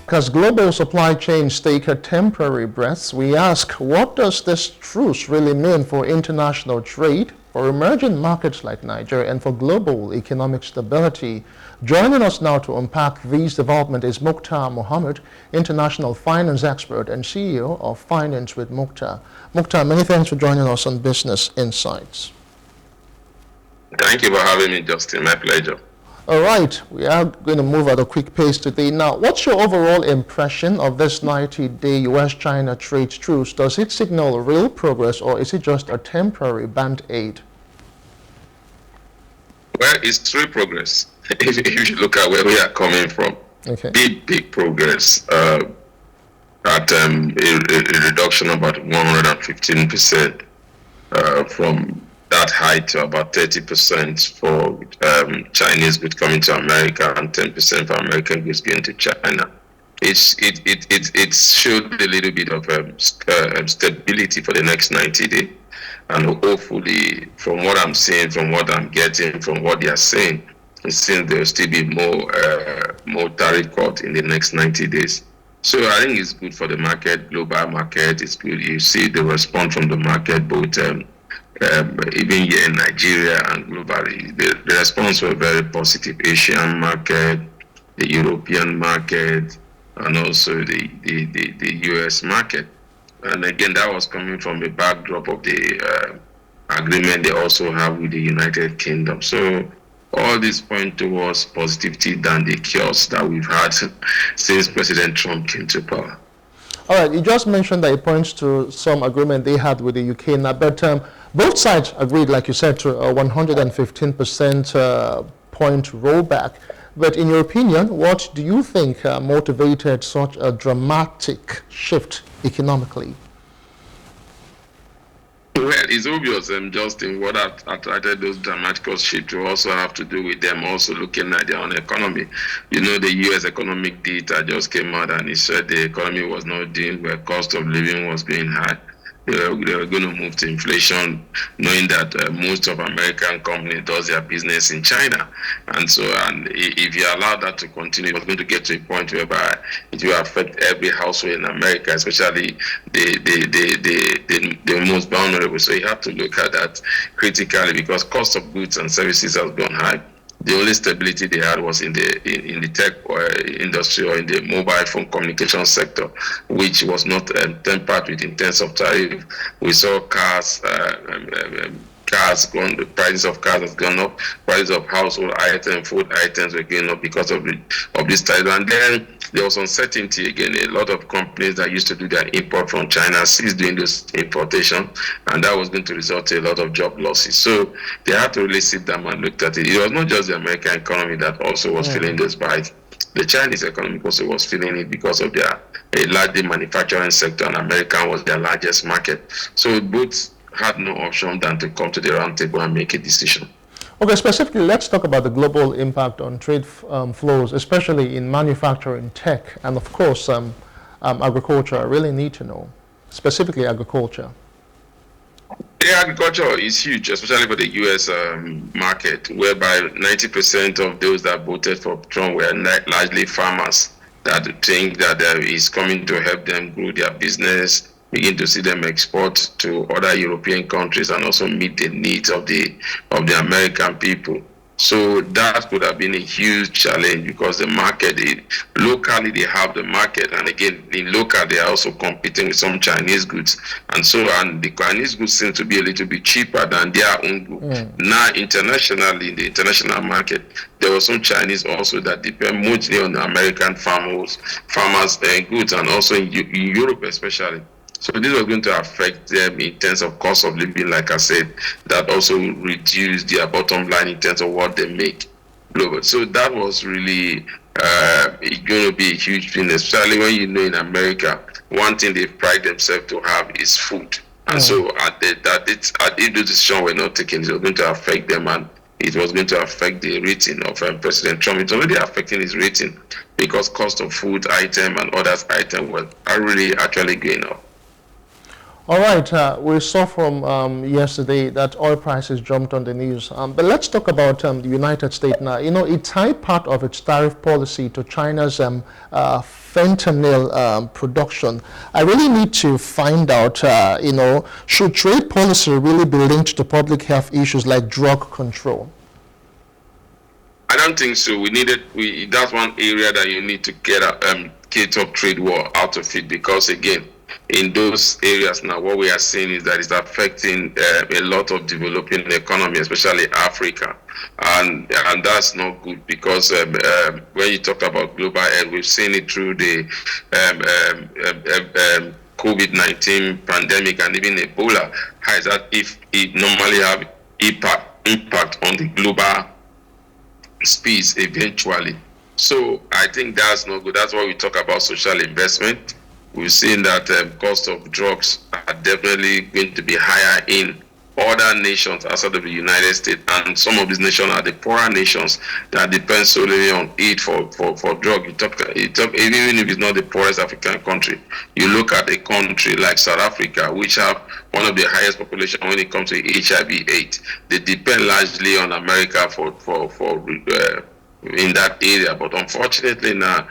As global supply chains take a temporary breath, we ask, what does this truce really mean for international trade, for emerging markets like Nigeria, and for global economic stability? Joining us now to unpack these developments is Muktar Mohammed, international finance expert and CEO of Finance with Muktar. Muktar, many thanks for joining us on Business Insights. Thank you for having me, Justin. My pleasure. All right, we are going to move at a quick pace today. Now, what's your overall impression of this 90-day U.S.-China trade truce? Does it signal real progress, or is it just a temporary band-aid? Well, it's real progress. If you look at where we are coming from, okay. Big progress. At a reduction of about 115% from that height to about 30% for Chinese goods coming to America and 10% for American goods going to China. It showed a little bit of stability for the next 90 days, and hopefully, from what I'm seeing, from what I'm getting, from what they are saying, it seems there will still be more tariff cut in the next 90 days. So I think it's good for the market, global market. It's good. You see the response from the market, both even here in Nigeria and globally. The response was very positive. Asian market, the European market, and also the US market. And again, that was coming from a backdrop of the agreement they also have with the United Kingdom. So all this point towards positivity than the chaos that we've had since President Trump came to power. All right, you just mentioned that it points to some agreement they had with the UK now, but both sides agreed, like you said, to a 115% point rollback. But in your opinion, what do you think motivated such a dramatic shift economically? Well, it's obvious, Justin, what attracted those dramatic shifts to also have to do with them also looking at their own economy. You know, the U.S. economic data just came out and it said the economy was not doing well, cost of living was being high. They were going to move to inflation, knowing that most of American companies does their business in China. And so, and if you allow that to continue, it's going to get to a point whereby it will affect every household in America, especially the most vulnerable. So you have to look at that critically, because cost of goods and services has gone high. The only stability they had was in the tech industry or in the mobile phone communication sector, which was not tempered with intense of tariff. We saw cars gone, the prices of cars has gone up, prices of household items, food items were going up because of this tariff. And then there was uncertainty again. A lot of companies that used to do their import from China ceased doing this importation, and that was going to result in a lot of job losses. So they had to really sit down and look at it. It was not just the American economy that also was feeling this bite. The Chinese economy also was feeling it because of their large manufacturing sector, and America was their largest market. So both had no option than to come to the round table and make a decision. Okay, specifically, let's talk about the global impact on trade flows, especially in manufacturing, tech, and of course, agriculture. I really need to know, specifically agriculture. Yeah, agriculture is huge, especially for the U.S. Market, whereby 90% of those that voted for Trump were largely farmers that think that is coming to help them grow their business, begin to see them export to other European countries, and also meet the needs of the American people. So that could have been a huge challenge, because the market, locally they have the market, and again, in local they are also competing with some Chinese goods, and the Chinese goods seem to be a little bit cheaper than their own goods. Now, internationally, in the international market, there were some Chinese also that depend mostly on the American farmers' goods, and also in Europe especially. So this was going to affect them in terms of cost of living, like I said, that also reduced their bottom line in terms of what they make global. So that was really going to be a huge thing, especially when you know in America, one thing they pride themselves to have is food. And so if the decision were not taken, it was going to affect them, and it was going to affect the rating of President Trump. It's already affecting his rating, because cost of food item and other items are really actually going up. All right, we saw from yesterday that oil prices jumped on the news. But let's talk about the United States now. You know, it tied part of its tariff policy to China's fentanyl production. I really need to find out, you know, should trade policy really be linked to public health issues like drug control? I don't think so. That's one area that you need to get a trade war out of it, because again, in those areas now, what we are seeing is that it's affecting a lot of developing economy, especially Africa, and that's not good, because when you talk about global health, we've seen it through the COVID-19 pandemic and even Ebola. How is that if it normally have impact on the global space eventually? So I think that's not good. That's why we talk about social investment. We've seen that cost of drugs are definitely going to be higher in other nations outside of the United States, and some of these nations are the poorer nations that depend solely on it for drug. You talk, even if it's not the poorest African country, you look at a country like South Africa, which have one of the highest population when it comes to HIV/AIDS. They depend largely on America for in that area, but unfortunately now,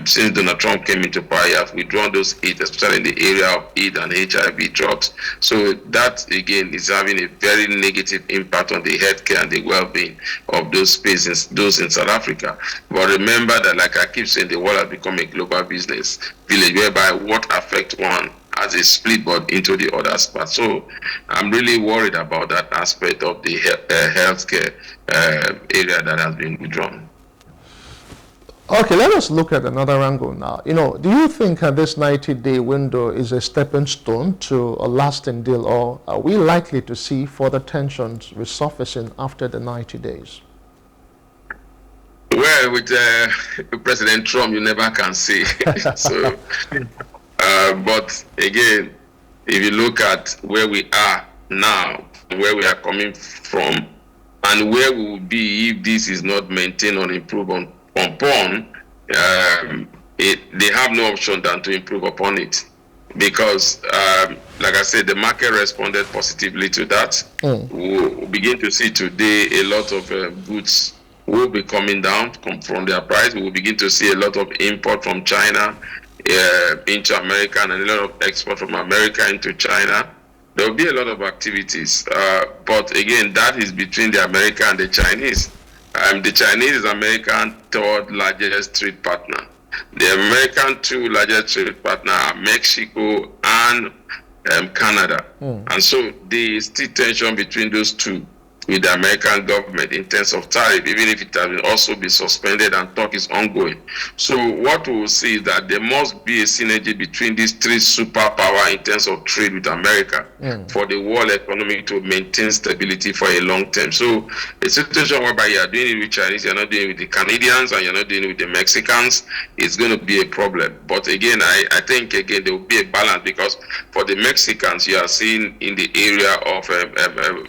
since Donald Trump came into power, he has withdrawn those aid, especially in the area of AIDS and HIV drugs. So that again is having a very negative impact on the healthcare and the well-being of those spaces, those in South Africa. But remember that, like I keep saying, the world has become a global business village, whereby what affects one as a split board into the other part. So I'm really worried about that aspect of the healthcare area that has been withdrawn. Okay, let us look at another angle now. You know, do you think this 90-day window is a stepping stone to a lasting deal, or are we likely to see further tensions resurfacing after the 90 days? Well, with President Trump, you never can say. So, but again, if you look at where we are now, where we are coming from, and where we will be if this is not maintained or improved upon, they have no option than to improve upon it, because like I said, the market responded positively to that. We'll begin to see today a lot of goods will be coming down from their price. We will begin to see a lot of import from China into America, and a lot of export from America into China. There will be a lot of activities, but again, that is between the American and the Chinese. The Chinese is American third largest trade partner. The American two largest trade partners are Mexico and Canada. And so there is still tension between those two with the American government in terms of tariff, even if it has also been suspended and talk is ongoing. So what we will see is that there must be a synergy between these three superpowers in terms of trade with America for the world economy to maintain stability for a long term. So a situation whereby you are doing it with Chinese, you're not doing it with the Canadians, and you're not doing it with the Mexicans, it's going to be a problem. But again, I think again there will be a balance, because for the Mexicans, you are seeing in the area of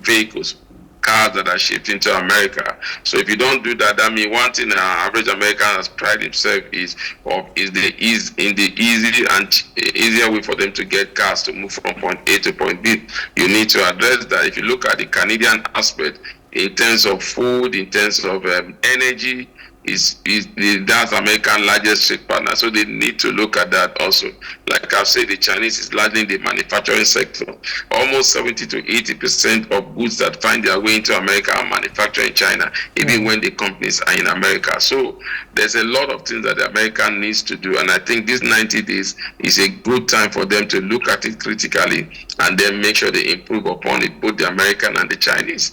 vehicles, cars that are shipped into America. So if you don't do that, that means one thing average American has pride himself is in the easy and easier way for them to get cars to move from point A to point B. You need to address that. If you look at the Canadian aspect in terms of food, in terms of energy, that's American largest trade partner, so they need to look at that also. Like I've said, the Chinese is largely in the manufacturing sector. Almost 70 to 80% of goods that find their way into America are manufactured in China, even when the companies are in America. So there's a lot of things that the American needs to do, and I think this 90 days is a good time for them to look at it critically and then make sure they improve upon it, both the American and the Chinese.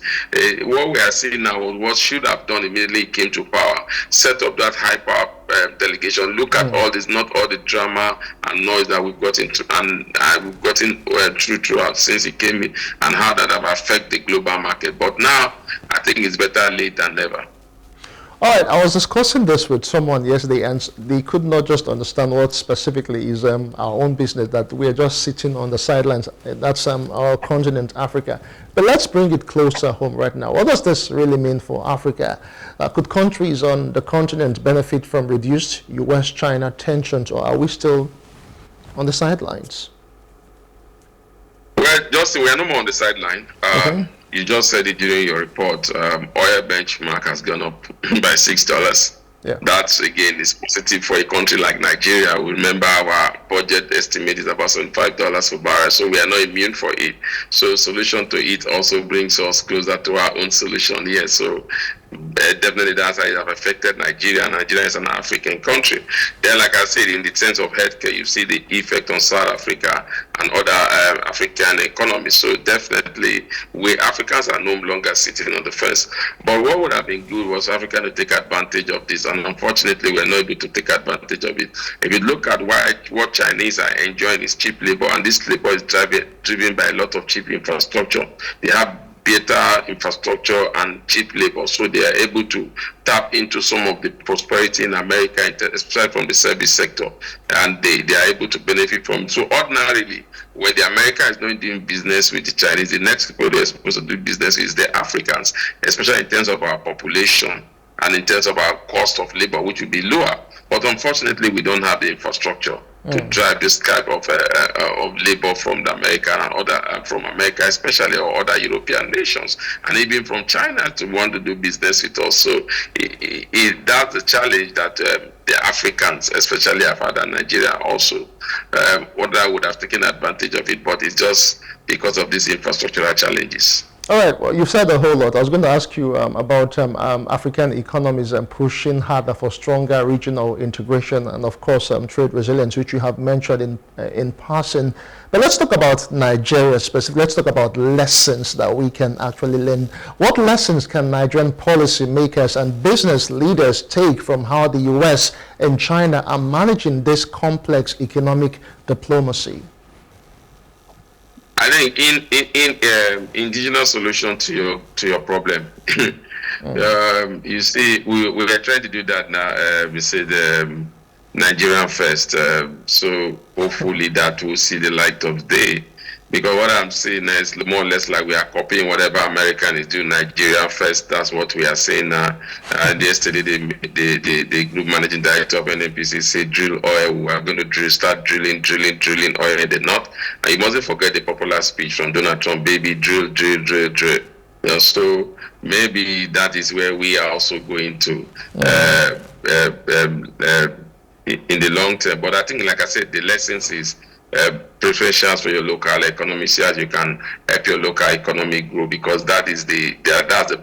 What we are seeing now was what should have done immediately it came to power. Set up that high power delegation. Look at all this, not all the drama and noise that we've gotten to, and we've gotten throughout since he came in, and how that have affected the global market. But now, I think it's better late than never. All right, I was discussing this with someone yesterday, and they could not just understand what specifically is our own business, that we are just sitting on the sidelines. That's our continent, Africa. But let's bring it closer home right now. What does this really mean for Africa? Could countries on the continent benefit from reduced U.S.-China tensions, or are we still on the sidelines? Well, Justin, we are no more on the sideline. Okay. You just said it during your report. Oil benchmark has gone up by $6. Yeah. That's again is positive for a country like Nigeria. We remember our budget estimate is about $75 per barrel, so we are not immune for it. So solution to it also brings us closer to our own solution here. So definitely that's how it have affected Nigeria. Nigeria is an African country. Then, like I said, in the sense of healthcare, you see the effect on South Africa and other African economies. So definitely, we Africans are no longer sitting on the fence. But what would have been good was Africa to take advantage of this, and unfortunately, we're not able to take advantage of it. If you look at what Chinese are enjoying is cheap labor, and this labor is driven by a lot of cheap infrastructure. They have better infrastructure and cheap labor, so they are able to tap into some of the prosperity in America, especially from the service sector, and they are able to benefit from it. So ordinarily, when the America is not doing business with the Chinese, the next people they're supposed to do business with is the Africans, especially in terms of our population and in terms of our cost of labor, which will be lower. But unfortunately, we don't have the infrastructure to drive this type of labor from the America and other from America, especially, or other European nations, and even from China to want to do business with us. So that's the challenge that the Africans, especially have had, and Nigeria also, other would have taken advantage of it, but it's just because of these infrastructural challenges. All right, well, you've said a whole lot. I was going to ask you about African economies and pushing harder for stronger regional integration and, of course, trade resilience, which you have mentioned in passing. But let's talk about Nigeria specifically. Let's talk about lessons that we can actually learn. What lessons can Nigerian policymakers and business leaders take from how the U.S. and China are managing this complex economic diplomacy? I think in indigenous solution to your problem. You see, we are trying to do that now. We said Nigerian first. So hopefully that will see the light of day. Because what I'm seeing is more or less like we are copying whatever American is doing. Nigeria first. That's what we are saying now. And yesterday, the group managing director of NNPC said, "Drill oil. We are going to start drilling oil in the north." And you mustn't forget the popular speech from Donald Trump, "Baby, drill." So maybe that is where we are also going to in the long term. But I think, like I said, the lessons is preferentials for your local economy, see as you can help your local economy grow, because that's the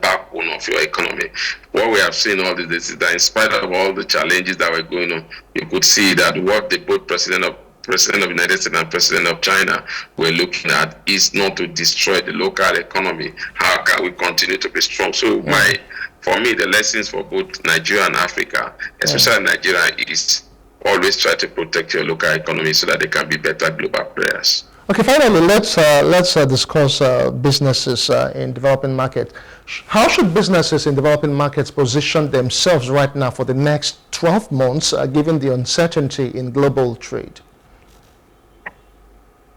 backbone of your economy. What we have seen all this is that in spite of all the challenges that were going on, you could see that what the both President of the United States and President of China were looking at is not to destroy the local economy. How can we continue to be strong? So for me, the lessons for both Nigeria and Africa, especially Nigeria, is always try to protect your local economy so that they can be better global players. Okay, finally, let's discuss businesses in developing markets. How should businesses in developing markets position themselves right now for the next 12 months, given the uncertainty in global trade?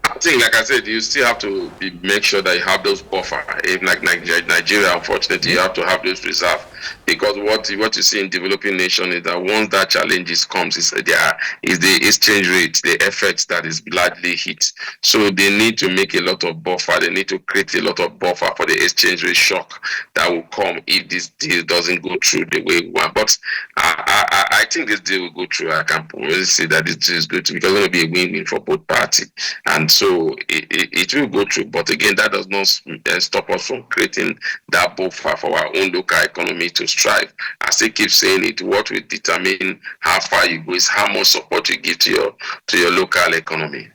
I think, like I said, you still have to make sure that you have those buffer. If like Nigeria, unfortunately, you have to have those reserve, because what you see in developing nations is that once that challenges comes, is the exchange rate, the effects that is largely hit. So they need to make a lot of buffer. They need to create a lot of buffer for the exchange rate shock that will come if this deal doesn't go through the way we want. But I think this deal will go through. I can really say that this deal is good because it's going to be a win-win for both parties. And so it will go through, but again, that does not stop us from creating that buffer for our own local economy to strive. I still keep saying it. What will determine how far you go is how much support you give to your local economy.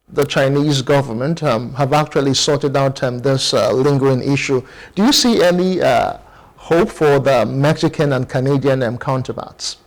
The Chinese government have actually sorted out this lingering issue. Do you see any hope for the Mexican and Canadian counterparts?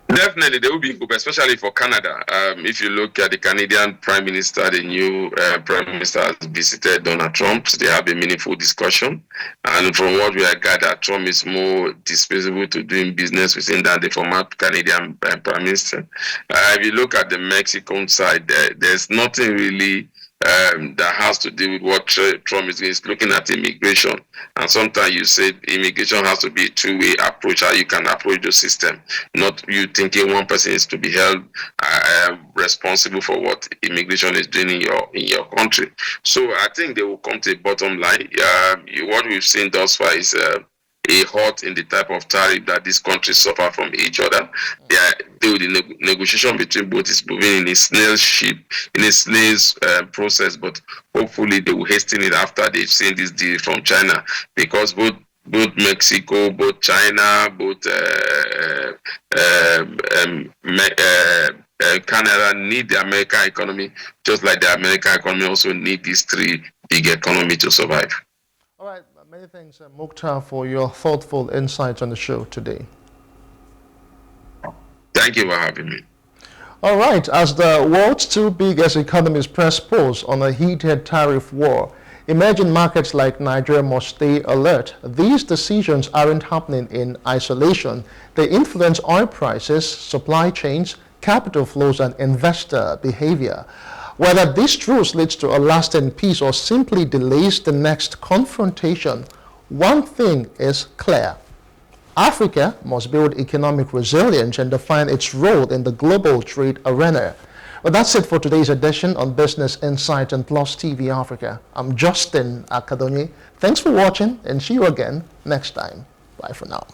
Definitely, there will be hope, especially for Canada. If you look at the Canadian Prime Minister, the new Prime Minister has visited Donald Trump. They have a meaningful discussion. And from what we have gathered, Trump is more disposable to doing business within than the former Canadian Prime Minister. If you look at the Mexican side, there's nothing really that has to do with what Trump is doing. Is looking at immigration, and sometimes you say immigration has to be a two-way approach. How you can approach the system, not you thinking one person is to be held responsible for what immigration is doing in your country. So I think they will come to a bottom line. What we've seen thus far is a halt in the type of tariff that these countries suffer from each other. The negotiation between both is moving in a snail's process, but hopefully they will hasten it after they've seen this deal from China, because both Mexico, both China, both Canada need the American economy, just like the American economy also need these three big economies to survive. All right, many thanks, Muktar, for your thoughtful insights on the show today. Thank you for having me. All right, as the world's two biggest economies press pause on a heated tariff war, emerging markets like Nigeria must stay alert. These decisions aren't happening in isolation. They influence oil prices, supply chains, capital flows, and investor behavior. Whether this truce leads to a lasting peace or simply delays the next confrontation, one thing is clear. Africa must build economic resilience and define its role in the global trade arena. Well, that's it for today's edition on Business Insight and Plus TV Africa. I'm Justin Akadonyi. Thanks for watching and see you again next time. Bye for now.